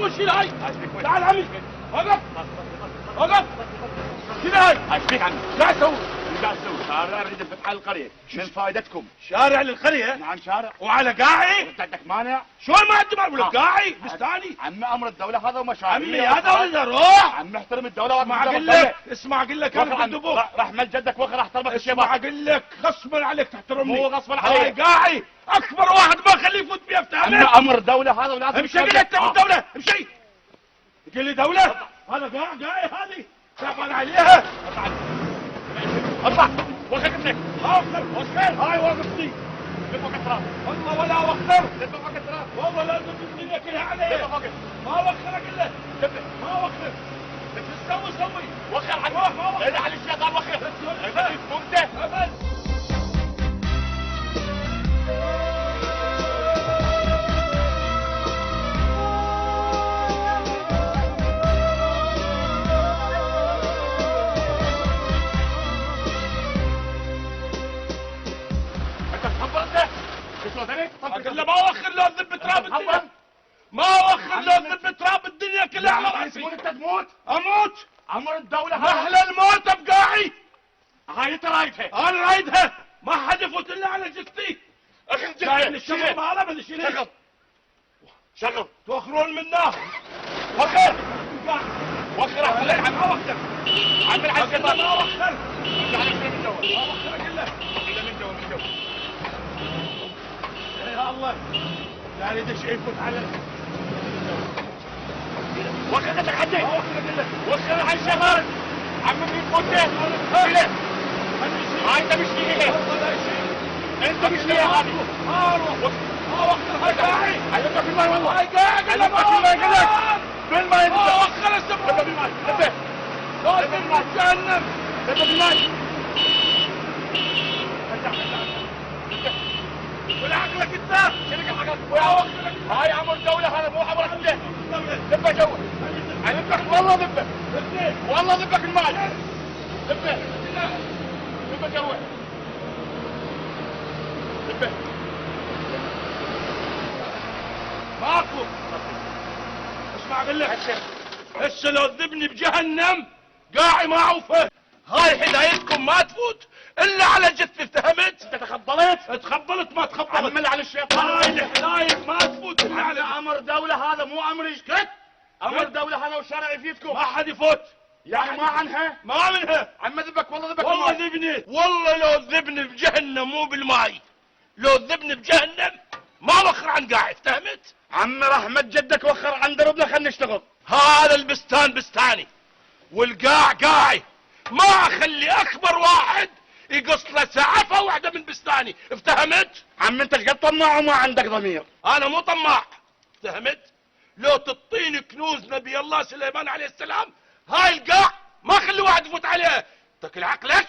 تسوي شيل هاي؟ تعال عمي وقف وقف شيل هاي. ايش فيك عمي؟ ايش قاعد تسوي؟ قاعد اسوي شارع اريد افتح على القريه، شنو فائدتكم؟ شارع للقريه؟ نعم شارع. وعلى قاعي؟ انت عندك مانع؟ شلون ما عندي مانع؟ ولا قاعي بستاني؟ عمي امر الدوله هذا ومشاريع. عمي هذا ولد اروح. عمي احترم الدوله. اسمع اقول لك اسمع اقول لك انا كنت ابوك. رحمة جدك وخر احترمك الشباب. اسمع اقول لك غصبا عليك تحترمني. مو غصبا عليك. هاي قاعي اكبر واحد ما اخليه يفوت بيه عمي افتح. امر الدوله هذا ولازم امشي قل انت من الدوله امشي. تقول لي دوله؟ هذا قاعي هذه تعبان عليها. اطلع وخر قلت وخر هاي وقفتي. لف فوق التراب. والله ولا وخر. لف فوق التراب. والله لا الدنيا كلها علي. لف فوق. ما وخرك الا لف. ما وخر. ايش تسوي؟ وخر عمي. اذا على الشيطان وخر. ممتاز. ابد. اقول له ما وخر لو ذب تراب الدنيا. ما وخر لو ذب تراب الدنيا كلها على راسي. انت تموت. اموت. امر الدوله احلى الموت بقاعي. هاي انت رايدها. انا رايدها. ما حد يفوت الا على جثتي. اخي جايب الشغل هذا بدي شيله. شغل شغل. توخرون منه. وخر قاعي. وخر احسن لك. ما وخر. عمل على الشيطان. ما وخر. تعال من جوا. ما وخر اقول له. من جوا من جوا. يا الله. لا اريد شيء يفوت على وخر انت حدي. ما وخر اقول له. وخر على الشغل. عمي بيفوتك. شيله. هاي انت مش ليه. انت مش ليه هذه. ما وخر هاي قاعي. علمك بالماء والله. هاي قاعي. علمك بالماء قال لك. بالماء انت. ما وخر السبب. لف بالماء. لف. لازم بالماء جهنم. لف بالماء. ولا عقلك انت. شنو عقلك؟ هاي امر الدوله هذا مو امرك انت. لفه جوا. علمك والله لفه. والله لفك الماء. لفه. لفه جوا. لفه. ماكو. اسمع اقول لك هسه لو ذبني بجهنم قاعي ما اعوفه. هاي هدايتكم ما تفوت الا على جثتي. افتهمت؟ انت تخبلت؟ تخبلت ما تخبلت. عمل على الشيطان. هاي الهدايت ما تفوت الا على امر دوله هذا مو امر يشكت. امر دوله هذا والشارع يفيدكم. ما حد يفوت. يعني ما عنها. ما منها. عم ذبك والله ذبك. والله ذبني. والله لو ذبني بجهنم مو بالماي. لو ذبني بجهنم ما وخر عن قاعي. افتهمت؟ عم رحمة جدك وخر عن دربنا خلينا نشتغل. هذا البستان بستاني والقاع قاعي. ما اخلي اكبر واحد يقص له سعفه واحده من بستاني. افتهمت؟ عم انت ايش قد طماع وما عندك ضمير. انا مو طماع. افتهمت؟ لو تعطيني كنوز نبي الله سليمان عليه السلام هاي القاع ما اخلي واحد يفوت عليه. تاكل عقلك.